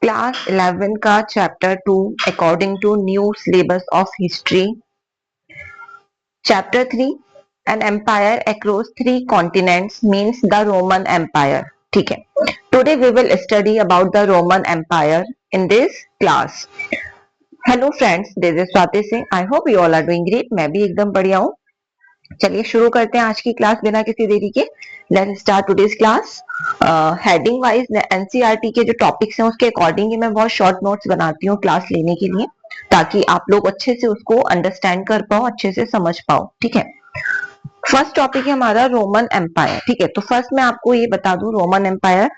Class 11 का chapter 2 according to new syllabus of history, chapter 3 an empire across 3 continents means the Roman empire. ठीक है, today we will study about the Roman empire in this class. Hello friends, this is Swati Singh. I hope you all are doing great. मैं भी एकदम बढ़िया हूँ। चलिए शुरू करते हैं आज की क्लास बिना किसी देरी के। Let's start today's class. Heading wise NCERT के जो टॉपिक्स हैं उसके अकॉर्डिंग ही मैं बहुत शॉर्ट नोट्स बनाती हूँ क्लास लेने के लिए, ताकि आप लोग अच्छे से उसको अंडरस्टैंड कर पाओ, अच्छे से समझ पाओ। ठीक है, फर्स्ट टॉपिक है हमारा रोमन एम्पायर। ठीक है, तो फर्स्ट मैं आपको ये बता दूं, रोमन एम्पायर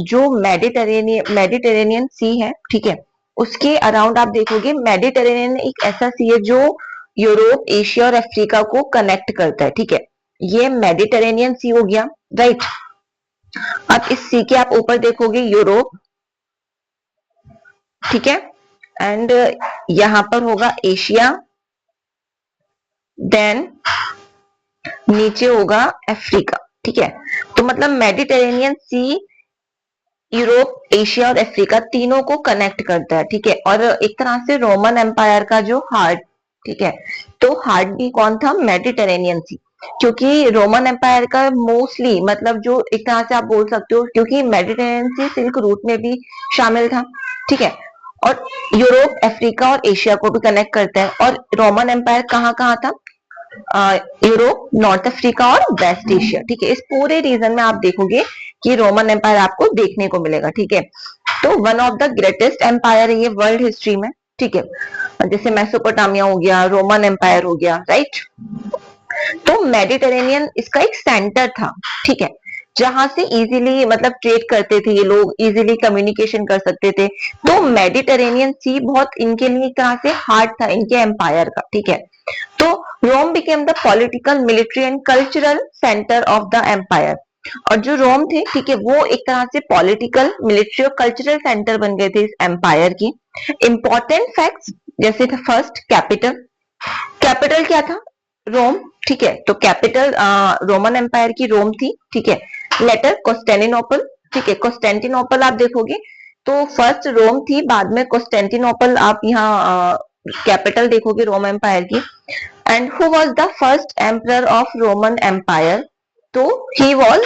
जो मेडिटेरेनियन सी है, ठीक है, उसके अराउंड आप देखोगे मेडिटेरेनियन एक ऐसा सी है जो यूरोप, एशिया और अफ्रीका को कनेक्ट करता है। ठीक है, ये मेडिटेरेनियन सी हो गया, राइट। अब इस सी के आप ऊपर देखोगे यूरोप, ठीक है, एंड यहां पर होगा एशिया, देन नीचे होगा अफ्रीका। ठीक है, तो मतलब मेडिटेरेनियन सी यूरोप, एशिया और अफ्रीका तीनों को कनेक्ट करता है। ठीक है, और एक तरह से रोमन एम्पायर का जो हार्ट, ठीक है, तो हार्ट भी कौन था? मेडिटेरेनियन सी, क्योंकि रोमन एम्पायर का मोस्टली मतलब जो एक तरह से आप बोल सकते हो, क्योंकि मेडिटेरेनियन सी सिल्क रूट में भी शामिल था। ठीक है, और यूरोप, अफ्रीका और एशिया को भी कनेक्ट करता है। और रोमन एम्पायर कहाँ कहाँ था? यूरोप, नॉर्थ अफ्रीका और वेस्ट एशिया। ठीक है, इस पूरे रीजन में आप देखोगे कि रोमन एम्पायर आपको देखने को मिलेगा। ठीक है, तो one of the greatest empire है ये वर्ल्ड हिस्ट्री में। ठीक है, जैसे मेसोपोटामिया हो गया, रोमन एम्पायर हो गया, राइट। तो मेडिटेरेनियन इसका एक सेंटर था। ठीक है, जहां से इजीली मतलब ट्रेड करते थे ये लोग, इजीली कम्युनिकेशन कर सकते थे। तो मेडिटेरेनियन सी बहुत इनके लिए एक तरह से हार्ट था इनके एम्पायर का। ठीक है, तो Rome became the political, military and cultural centre of the empire. और जो रोम थे, ठीक है, वो एक तरह से पॉलिटिकल, मिलिट्री और कल्चरल सेंटर बन गए थे इस एम्पायर की। इंपॉर्टेंट फैक्ट्स, जैसे फर्स्ट कैपिटल, कैपिटल क्या था? रोम। ठीक है, तो कैपिटल रोमन एम्पायर की रोम थी। ठीक है, लेटर कॉन्स्टेंटिनोपल। ठीक है, कॉन्स्टेंटिनोपल आप देखोगे तो फर्स्ट रोम थी, बाद में कॉन्स्टेंटिनोपल आप यहाँ कैपिटल देखोगे रोम एम्पायर की। And who was the first emperor of Roman empire? तो ही वाज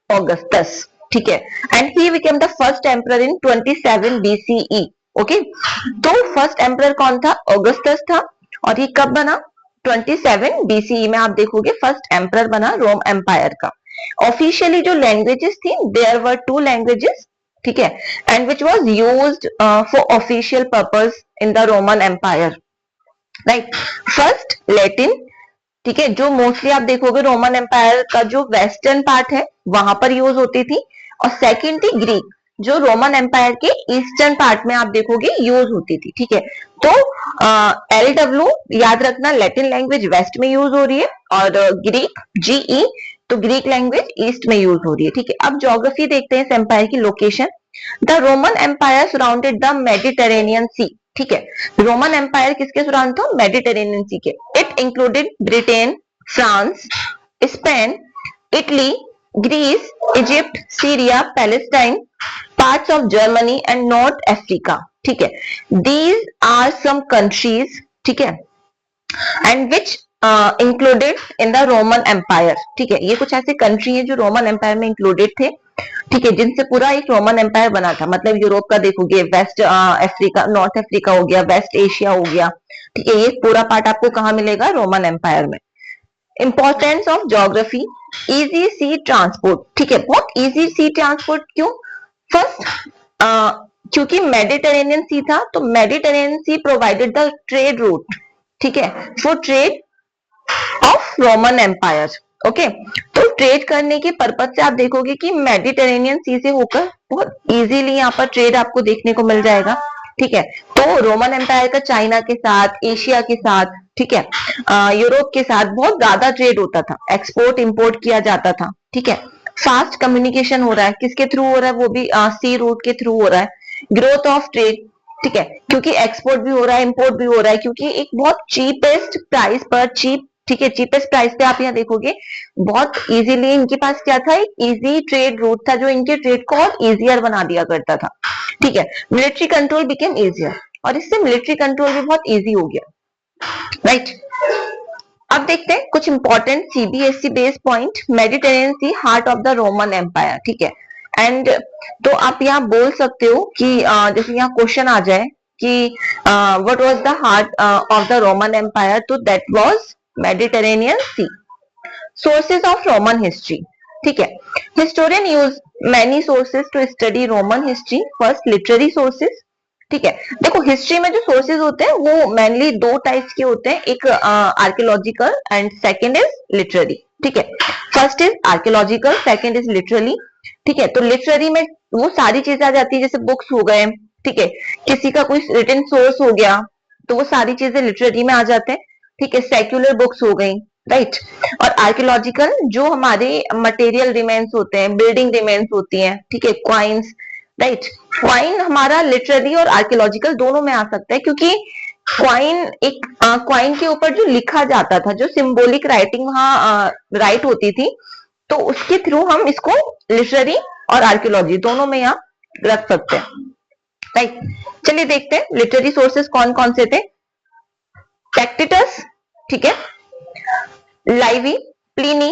ऑगस्टस। ठीक है, and he became the first emperor in 27 BCE। Okay, तो फर्स्ट एम्परर कौन था? ऑगस्टस था। और ये कब बना? 27 BCE में आप देखोगे फर्स्ट एम्परर बना रोम एम्पायर का। ऑफिशियली जो लैंग्वेजेस थी, देयर वर 2 लैंग्वेजेस। ठीक है, and which was used for official purpose in the Roman empire, right. First Latin, ठीक है, जो मोस्टली आप देखोगे रोमन एम्पायर का जो वेस्टर्न पार्ट है वहां पर यूज होती थी। और सेकंड थी ग्रीक, जो रोमन एम्पायर के ईस्टर्न पार्ट में आप देखोगे यूज होती थी। ठीक है, तो LW याद रखना, लैटिन लैंग्वेज वेस्ट में यूज हो रही है, और ग्रीक GE, तो ग्रीक लैंग्वेज ईस्ट में यूज हो रही है। ठीक है, अब ज्योग्राफी देखते हैं इस एम्पायर की location. The Roman Empire surrounded the Mediterranean सी। ठीक है, रोमन एम्पायर किसके सराउंड था? मेडिटेरेनियन सी के। It included Britain, France, Spain, Italy, Greece, Egypt, Syria, Palestine, parts of Germany and North Africa. ठीक है, दीज आर सम कंट्रीज, ठीक है, and which included in the Roman empire. ठीक है, ये कुछ ऐसे कंट्री है जो रोमन एम्पायर में इंक्लूडेड थे। ठीक है, जिनसे पूरा एक रोमन एम्पायर बना था। मतलब यूरोप का देखोगे, वेस्ट अफ्रीका, नॉर्थ अफ्रीका हो गया, वेस्ट एशिया हो गया। ठीक है, ये पूरा पार्ट आपको कहाँ मिलेगा? रोमन एम्पायर में। Importance of geography, easy sea transport. ठीक है, बहुत इजी सी ट्रांसपोर्ट क्यों? फर्स्ट क्योंकि मेडिटेरेनियन सी था, तो Mediterranean sea provided the trade route, ठीक है, for trade of Roman empire. Okay, तो ट्रेड करने के पर्पज से आप देखोगे कि मेडिटेरेनियन सी से होकर बहुत इजीली यहाँ पर ट्रेड आपको देखने को मिल जाएगा। ठीक है, तो रोमन एम्पायर का चाइना के साथ, एशिया के साथ, ठीक है, यूरोप के साथ बहुत ज्यादा ट्रेड होता था, एक्सपोर्ट इंपोर्ट किया जाता था। ठीक है, फास्ट कम्युनिकेशन हो रहा है, किसके थ्रू हो रहा है? वो भी सी रूट के थ्रू हो रहा है। ग्रोथ ऑफ ट्रेड, ठीक है, क्योंकि एक्सपोर्ट भी हो रहा है, इंपोर्ट भी हो रहा है, क्योंकि एक बहुत चीपेस्ट प्राइस पर, चीप, ठीक है, चीपेस्ट प्राइस पे आप यहाँ देखोगे बहुत इजीली इनके पास क्या था? एक इजी ट्रेड रूट था जो इनके ट्रेड को और इजियर बना दिया करता था। ठीक है, मिलिट्री कंट्रोल बिकेम इजियर, और इससे मिलिट्री कंट्रोल भी बहुत इजी हो गया, राइट। अब देखते हैं कुछ important CBSE based point. Mediterranean sea heart of the Roman empire, ठीक है। एंड तो आप यहाँ बोल सकते हो कि जैसे यहाँ क्वेश्चन आ जाए कि what was the heart of the Roman empire, तो that was Mediterranean Sea. Sources of Roman history, ठीक है। Historian use many sources to study Roman history. First, literary sources, ठीक है। देखो हिस्ट्री में जो सोर्सेज होते हैं वो मेनली दो टाइप्स के होते हैं, एक archaeological and second is literary, ठीक है। First is archaeological, second is literary, ठीक है। तो लिटरेरी में वो सारी चीजें आ जाती है, जैसे बुक्स हो गए, ठीक है, किसी का कोई रिटन सोर्स हो गया, तो वो सारी चीजें लिटरेरी में आ जाते हैं, ठीक है। सेक्युलर बुक्स हो गई, राइट। और आर्कियोलॉजिकल जो हमारे मटेरियल रिमेन्स होते हैं, बिल्डिंग रिमेन्स होती हैं, ठीक है, क्वाइंस, राइट। क्वाइन हमारा लिटरेरी और आर्कियोलॉजिकल दोनों में आ सकता है, क्योंकि क्वाइन एक क्वाइन के ऊपर जो लिखा जाता था, जो सिंबॉलिक राइटिंग वहां राइट होती थी, तो उसके थ्रू हम इसको लिटरेरी और आर्कियोलॉजी दोनों में यहाँ रख सकते हैं, राइट। चलिए देखते हैं लिटरेरी सोर्सेस कौन कौन से थे। टैक्टिटस, ठीक है, लाइवी, प्लिनी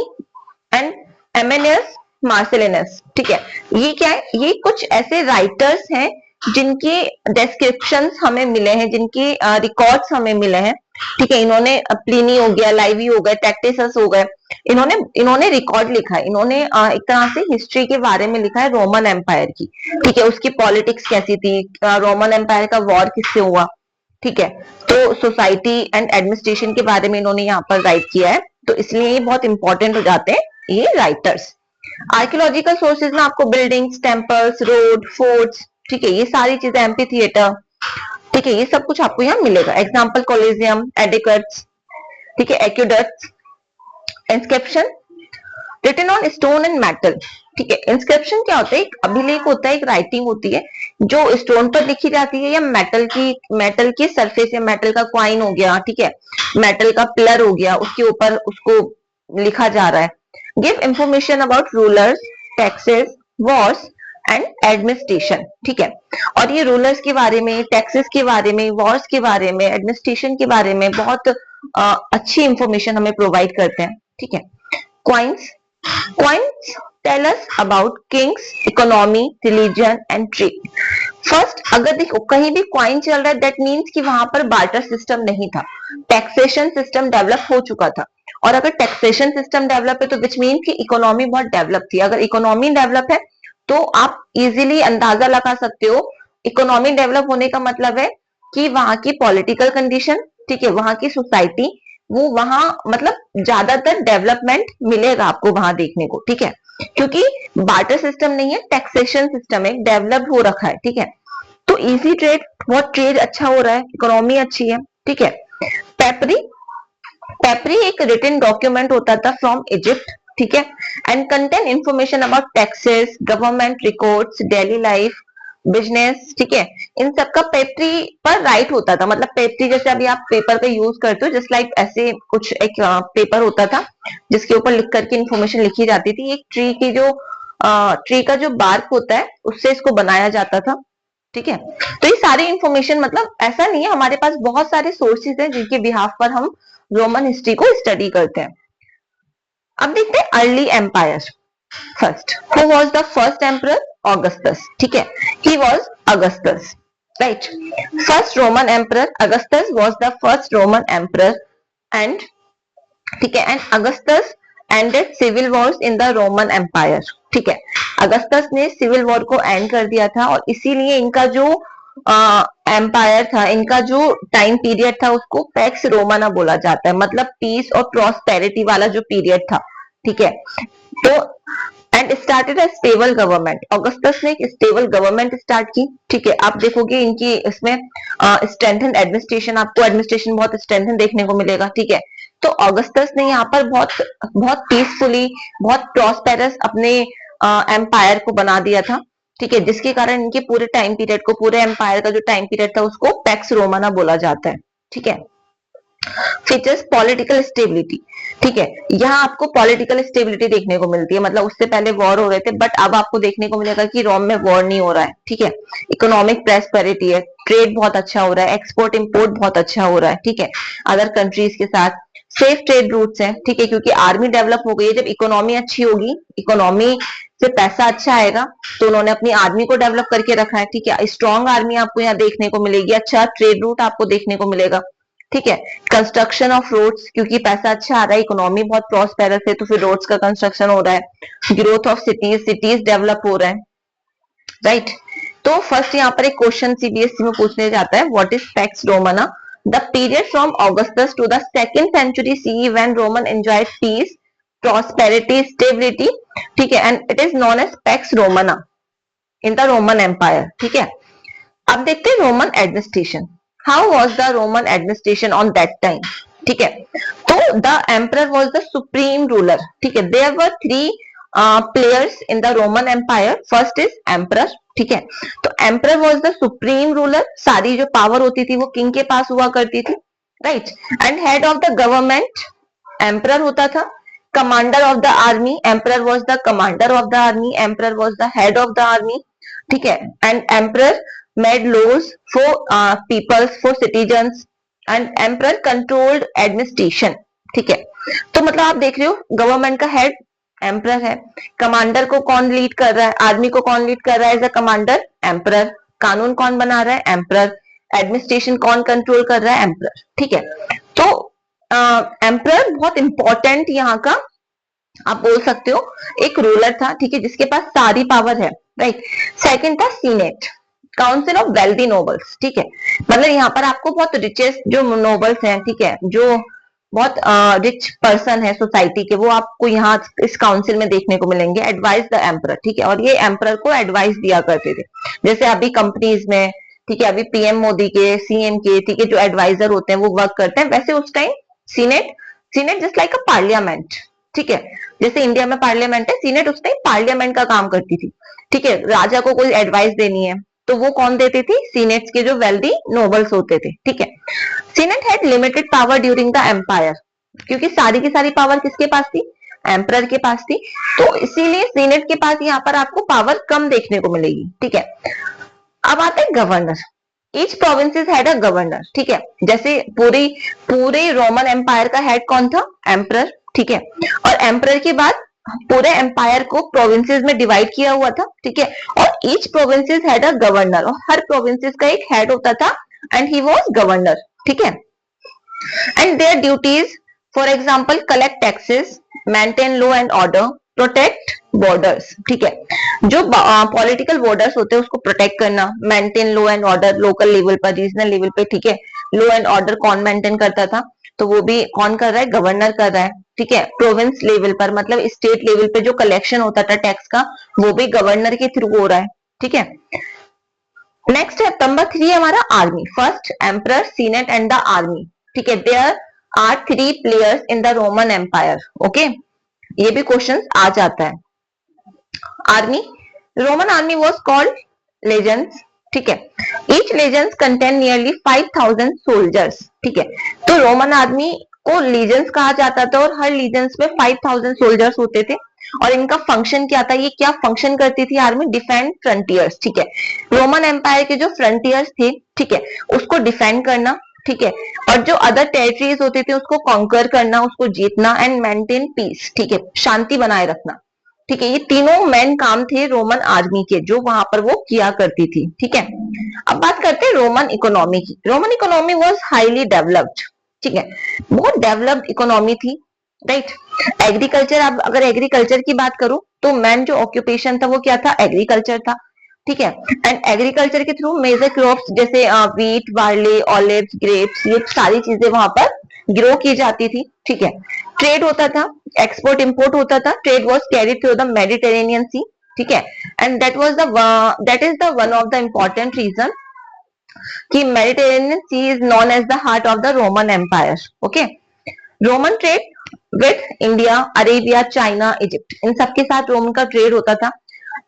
एंड एमेनियस मार्सेलिनस, ठीक है। ये क्या है, ये कुछ ऐसे राइटर्स हैं जिनके डिस्क्रिप्शंस हमें मिले हैं, जिनके रिकॉर्ड्स हमें मिले हैं, ठीक है। इन्होंने प्लिनी हो गया, लाइवी हो गए, टैक्टिसस हो गए, इन्होंने रिकॉर्ड लिखा है, इन्होंने एक तरह से हिस्ट्री के बारे में लिखा है रोमन एम्पायर की, ठीक है। उसकी पॉलिटिक्स कैसी थी, रोमन एम्पायर का वॉर किससे हुआ, ठीक है। तो सोसाइटी एंड एडमिनिस्ट्रेशन के बारे में इन्होंने यहाँ पर राइट किया है, तो इसलिए ये बहुत इंपॉर्टेंट हो जाते हैं ये राइटर्स। आर्कियोलॉजिकल सोर्सेज में आपको बिल्डिंग्स, टेम्पल्स, रोड, फोर्ट्स, ठीक है, ये सारी चीजें, एम्पी थिएटर, ठीक है, ये सब कुछ आपको यहाँ मिलेगा। एग्जाम्पल कोलिजियम, एडिक्ट्स, ठीक है, aqueducts. Inscription written on stone and metal, ठीक है। इंस्क्रिप्शन क्या होता है, एक अभिलेख होता है, एक राइटिंग होती है जो स्टोन पर लिखी जाती है, या मेटल की सरफेस, या मेटल का क्वाइन हो गया, ठीक है, मेटल का पिलर हो गया, उसके ऊपर उसको लिखा जा रहा है। Give information about rulers, taxes, Wars and administration, ठीक है। और ये रूलर्स के बारे में, टैक्सेस के बारे में, वॉर्स के बारे में, एडमिनिस्ट्रेशन के बारे में बहुत अच्छी इंफॉर्मेशन हमें प्रोवाइड करते हैं, ठीक है। Coins tell us about kings, economy, religion and trade. First, अगर देखो कहीं भी क्वाइन चल रहा है, दैट मीन्स कि वहां पर बार्टर सिस्टम नहीं था, टैक्सेशन सिस्टम डेवलप हो चुका था। और अगर टैक्सेशन सिस्टम डेवलप है तो विच मीन कि इकोनॉमी बहुत डेवलप थी। अगर इकोनॉमी डेवलप है तो आप इजीली अंदाजा लगा सकते हो, इकोनॉमी डेवलप होने का मतलब है कि वहां की पॉलिटिकल कंडीशन, ठीक है, वहां की सोसाइटी, वो वहां मतलब ज्यादातर डेवलपमेंट मिलेगा आपको वहां देखने को, ठीक है। क्योंकि बार्टर सिस्टम नहीं है, टैक्सेशन सिस्टम है, डेवलप हो रखा है, ठीक है। तो इजी ट्रेड, बहुत ट्रेड अच्छा हो रहा है, इकोनॉमी अच्छी है, ठीक है। पेपरी, पेपरी एक रिटन डॉक्यूमेंट होता था फ्रॉम इजिप्ट, ठीक है, and contain information about taxes, government records, daily life, business, ठीक है। इन सब का पेप्री पर राइट होता था, मतलब पेप्री जैसे अभी आप पेपर का यूज करते हो, जस्ट लाइक ऐसे कुछ एक पेपर होता था जिसके ऊपर लिख करके इंफॉर्मेशन लिखी जाती थी। एक ट्री का जो बार्क होता है उससे इसको बनाया जाता था, ठीक है। तो ये सारी इंफॉर्मेशन, मतलब ऐसा नहीं है, हमारे पास बहुत सारे सोर्सेज हैं जिनके बिहाफ पर हम रोमन हिस्ट्री को स्टडी करते हैं। अब देखते हैं early empire. First, who was the first emperor? Augustus, ठीक है, he was Augustus, right. First Roman emperor Augustus was the first Roman emperor, and ठीक है, and Augustus ended civil wars in the Roman empire, ठीक है। Augustus ने civil war को and कर दिया था, और इसीलिए इनका जो एम्पायर था, इनका जो टाइम पीरियड था, उसको पैक्स रोमाना बोला जाता है, मतलब पीस और प्रॉस्पेरिटी वाला जो पीरियड था, ठीक है। तो and started a stable government, Augustus ने एक स्टेबल गवर्नमेंट स्टार्ट की, ठीक है। आप देखोगे इनकी इसमें स्ट्रेंथन एडमिनिस्ट्रेशन, आपको एडमिनिस्ट्रेशन बहुत स्ट्रेंथन देखने को मिलेगा, ठीक है। तो ऑगस्टस ने यहाँ पर बहुत बहुत पीसफुली, बहुत प्रॉस्पेरस अपने एम्पायर को बना दिया था, ठीक है, जिसके कारण इनके पूरे टाइम पीरियड को, पूरे एम्पायर का जो टाइम पीरियड था, उसको पैक्स रोमाना बोला जाता है, ठीक है। फीचर्स पॉलिटिकल स्टेबिलिटी, ठीक है, यहाँ आपको पॉलिटिकल स्टेबिलिटी देखने को मिलती है, मतलब उससे पहले वॉर हो रहे थे बट अब आपको देखने को मिलेगा कि रोम में वॉर नहीं हो रहा है, ठीक है। इकोनॉमिक प्रेस्पेरिटी है, ट्रेड बहुत अच्छा हो रहा है, एक्सपोर्ट इंपोर्ट बहुत अच्छा हो रहा है, ठीक है, अदर कंट्रीज के साथ। सेफ ट्रेड रूट्स हैं, ठीक है, क्योंकि आर्मी डेवलप हो गई है, जब इकोनॉमी अच्छी होगी, इकोनॉमी से पैसा अच्छा आएगा, तो उन्होंने अपनी आर्मी को डेवलप करके रखा है, ठीक है। स्ट्रॉन्ग आर्मी आपको यहाँ देखने को मिलेगी, अच्छा ट्रेड रूट आपको देखने को मिलेगा, ठीक है। कंस्ट्रक्शन ऑफ रोड्स, क्योंकि पैसा अच्छा आ रहा है, इकोनॉमी बहुत प्रॉस्पेरस है, तो फिर रोड्स का कंस्ट्रक्शन हो रहा है। Growth of cities, cities develop हो रहा है, राइट। तो फर्स्ट यहाँ पर एक क्वेश्चन सीबीएसई में पूछने जाता है, what is Pax Romana, the period from Augustus to the second century CE when Roman enjoyed peace, prosperity, stability, ठीक है, and it is known as Pax Romana in the Roman empire, ठीक है। अब देखते हैं Roman administration, how was the Roman administration on that time, ठीक है। तो the emperor was the supreme ruler, ठीक है। There were three players in the Roman empire, first is emperor, ठीक है। तो emperor was the supreme ruler, सारी जो पावर होती थी वो किंग के पास हुआ करती थी, right. And head of the government emperor होता था, commander of the army, emperor was the commander of the army, emperor was the head of the army, ठीक है। And emperor made laws for peoples, for citizens, and emperor controlled administration, ठीक है। तो मतलब आप देख रहे हो गवर्नमेंट का हेड एम्परर है, कमांडर को कौन लीड कर रहा है, आर्मी को कौन लीड कर रहा है एज अ कमांडर, एम्परर, कानून कौन बना रहा है, एम्परर, एडमिनिस्ट्रेशन कौन कंट्रोल कर रहा है, एम्परर, ठीक है। तो एम्परर बहुत इंपॉर्टेंट यहाँ का आप बोल सकते हो एक रूलर था, ठीक है, जिसके पास सारी पावर है, राइट। सेकंड था senate, council of wealthy nobles, ठीक है, मतलब यहाँ पर आपको बहुत रिचेस्ट जो नोबल्स हैं, ठीक है, जो बहुत रिच पर्सन है सोसाइटी के, वो आपको यहाँ इस काउंसिल में देखने को मिलेंगे, एडवाइस द एम्परर, ठीक है। और ये एम्परर को एडवाइस दिया करते थे, जैसे अभी कंपनीज में, ठीक है, अभी पीएम मोदी के, सीएम के, ठीक है, जो एडवाइजर होते हैं वो वर्क करते हैं, वैसे उस time senate, senate just like अ पार्लियामेंट, ठीक है, जैसे इंडिया में पार्लियामेंट है, सीनेट उस टाइम पार्लियामेंट का काम करती थी, ठीक है। राजा को कोई एडवाइस देनी है तो वो कौन देती थी, सीनेट के जो वेल्दी नोबल्स होते थे, ठीक है। Senate had limited power during the empire, क्योंकि सारी की सारी पावर किसके पास थी, एम्परर के पास थी, तो इसीलिए सीनेट के पास यहाँ पर आपको पावर कम देखने को मिलेगी, ठीक है। अब आता है governor, each provinces had a governor, ठीक है, जैसे पूरी पूरे रोमन एम्पायर का हेड कौन था, एम्परर, ठीक है। और एम्परर के बाद पूरे एम्पायर को प्रोविंसेस में डिवाइड किया हुआ था, ठीक है, और each provinces had a governor, और हर प्रोविंसेस का एक हेड होता था, एंड ही वाज गवर्नर, ठीक है। And their duties, for example collect taxes, maintain law and order, protect borders, ठीक है, जो पॉलिटिकल बॉर्डर्स होते हैं उसको प्रोटेक्ट करना, maintain law and order local level पर, रीजनल लेवल पे, ठीक है। लॉ एंड ऑर्डर कौन मेंटेन करता था, तो वो भी कौन कर रहा है, गवर्नर कर रहा है, ठीक है। प्रोविंस लेवल पर मतलब स्टेट लेवल पे जो कलेक्शन होता था टैक्स का, वो भी गवर्नर के थ्रू हो रहा है, ठीक है। नेक्स्ट है नंबर 3 हमारा army, first emperor, senate and the army, ठीक है। There are 3 players in the Roman empire, okay, ये भी क्वेश्चन आ जाता है। Army, Roman army was called legends, ठीक है, each legends contain nearly 5000 soldiers, ठीक है। तो रोमन आर्मी को लीजेंस कहा जाता था, और हर लीजेंस में 5000 सोल्जर्स होते थे, और इनका फंक्शन क्या था, ये क्या फंक्शन करती थी आर्मी, डिफेंड फ्रंटियर्स, ठीक है। रोमन एम्पायर के जो फ्रंटियर्स थे, ठीक है, उसको डिफेंड करना, ठीक है, और जो अदर टेरिटरीज होते थे उसको कॉन्कर करना, उसको जीतना, एंड मेंटेन पीस, ठीक है, शांति बनाए रखना, ठीक है। ये तीनों मेन काम थे रोमन आर्मी के, जो वहां पर वो किया करती थी, ठीक है। अब बात करते हैं रोमन इकोनॉमी की। Roman economy was highly developed, ठीक है, बहुत डेवलप्ड इकोनॉमी थी, राइट। एग्रीकल्चर, अब अगर एग्रीकल्चर की बात करूं तो मेन जो ऑक्यूपेशन था वो क्या था, एग्रीकल्चर था, ठीक है। एंड एग्रीकल्चर के थ्रू मेजर क्रॉप्स जैसे व्हीट, बार्ले, ऑलिव्स, ग्रेप्स, ये सारी चीजें वहां पर ग्रो की जाती थी, ठीक है। ट्रेड होता था, एक्सपोर्ट इंपोर्ट होता था, trade was carried through the Mediterranean सी, ठीक है। And that is the one of the important reason कि Mediterranean sea is known as the heart of the Roman empire, okay. Roman trade with India, Arabia, China, Egypt, इन सबके साथ Roman का trade होता था।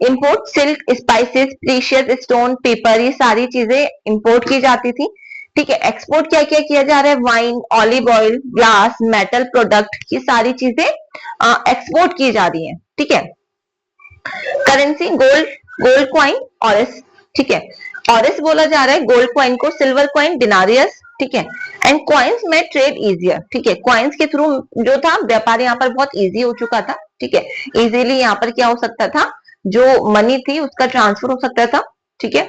Import silk, spices, precious stone, paper, ये सारी चीजें इंपोर्ट की जाती थी, ठीक है। एक्सपोर्ट क्या क्या किया जा रहा है, wine, olive oil, glass, metal product, ये सारी चीजें एक्सपोर्ट की जा रही है। ठीक है। Currency gold, gold coin, orris. ठीक है, ऑरिस बोला जा रहा है गोल्ड क्वाइन को, सिल्वर क्वाइन डिनारियस। ठीक है, एंड क्वाइंस में ट्रेड इजियर। ठीक है, क्वाइंस के थ्रू जो था व्यापार यहाँ पर बहुत इजी हो चुका था। ठीक है, इजीली यहाँ पर क्या हो सकता था, जो मनी थी उसका ट्रांसफर हो सकता था। ठीक है,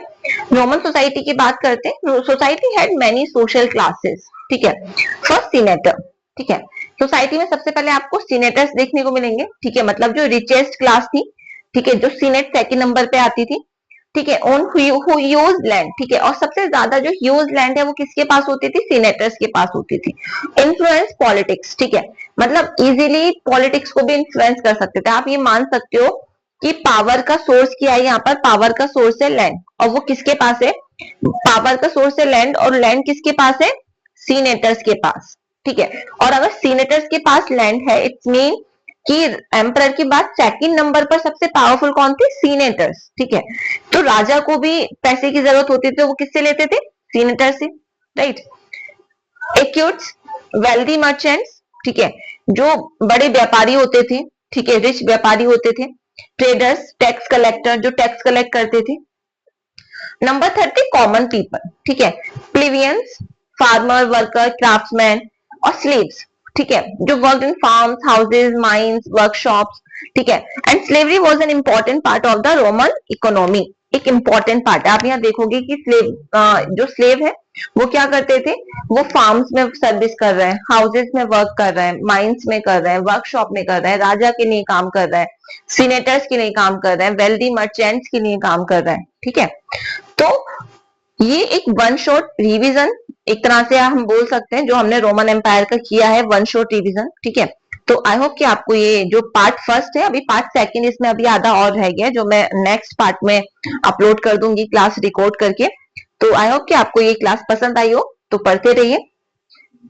रोमन सोसाइटी की बात करते हैं। Society had many social classes. ठीक है, फर्स्ट सीनेटर। ठीक है, सोसाइटी में सबसे पहले आपको सीनेटर्स देखने को मिलेंगे। ठीक है, मतलब जो रिचेस्ट क्लास थी, ठीक है, जो सीनेट सेकंड नंबर पे आती थी। ठीक है, ऑन हु यूज लैंड। ठीक है, और सबसे ज्यादा जो ह्यूज लैंड है वो किसके पास होती थी, सीनेटर्स के पास होती थी। Influence politics. ठीक है, मतलब इजीली पॉलिटिक्स को भी इन्फ्लुएंस कर सकते थे। आप ये मान सकते हो कि पावर का सोर्स क्या है, यहाँ पर पावर का सोर्स है लैंड, और वो किसके पास है, पावर का सोर्स है लैंड, और लैंड किसके पास है, सीनेटर्स के पास। ठीक है, और अगर सीनेटर्स के पास लैंड है, इट्स मीन कि एम्परर के बाद सेकंड नंबर पर सबसे पावरफुल कौन थे, सीनेटर्स। ठीक है, तो राजा को भी पैसे की जरूरत होती थी, वो किससे लेते थे, सीनेटर से, राइट। एक्यूट्स, wealthy merchants. ठीक है, जो बड़े व्यापारी होते थे, ठीक है, रिच व्यापारी होते थे। ट्रेडर्स, टैक्स कलेक्टर, जो टैक्स कलेक्ट करते थे। Number 30 common people. ठीक है, प्लेवियंस, फार्मर, वर्कर, क्राफ्ट्समैन और स्लेव्स। ठीक है, जो work in farms, houses, mines, workshops. ठीक है, and slavery was an important part of the Roman economy. एक इंपॉर्टेंट पार्ट है। आप यहाँ देखोगे कि जो स्लेव है वो क्या करते थे, वो फार्म्स में सर्विस कर रहे हैं, हाउसेज में वर्क कर रहे हैं, माइंस में कर रहे हैं, वर्कशॉप में कर रहे हैं, राजा के लिए काम कर रहे हैं, सीनेटर्स के लिए काम कर रहे हैं, वेल्दी मर्चेंट्स के लिए काम कर रहे हैं। ठीक है, तो ये एक वन शॉट रिवीजन एक तरह से हम बोल सकते हैं, जो हमने रोमन एम्पायर का किया है, वन शॉट रिवीजन। ठीक है, तो आई होप कि आपको ये जो पार्ट फर्स्ट है, अभी पार्ट सेकंड इसमें अभी आधा और रह गया, जो मैं नेक्स्ट पार्ट में अपलोड कर दूंगी क्लास रिकॉर्ड करके। तो आई होप कि आपको ये क्लास पसंद आई हो, तो पढ़ते रहिए।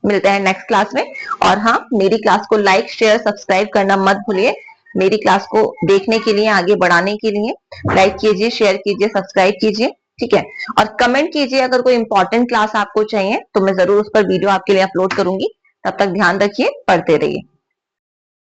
मिलते हैं नेक्स्ट क्लास में। और हाँ, मेरी क्लास को लाइक, शेयर, सब्सक्राइब करना मत भूलिए। मेरी क्लास को देखने के लिए, आगे बढ़ाने के लिए लाइक कीजिए, शेयर कीजिए, सब्सक्राइब कीजिए। ठीक है, और कमेंट कीजिए अगर कोई इंपॉर्टेंट क्लास आपको चाहिए, तो मैं जरूर उस पर वीडियो आपके लिए अपलोड करूंगी। तब तक ध्यान रखिए, पढ़ते रहिए।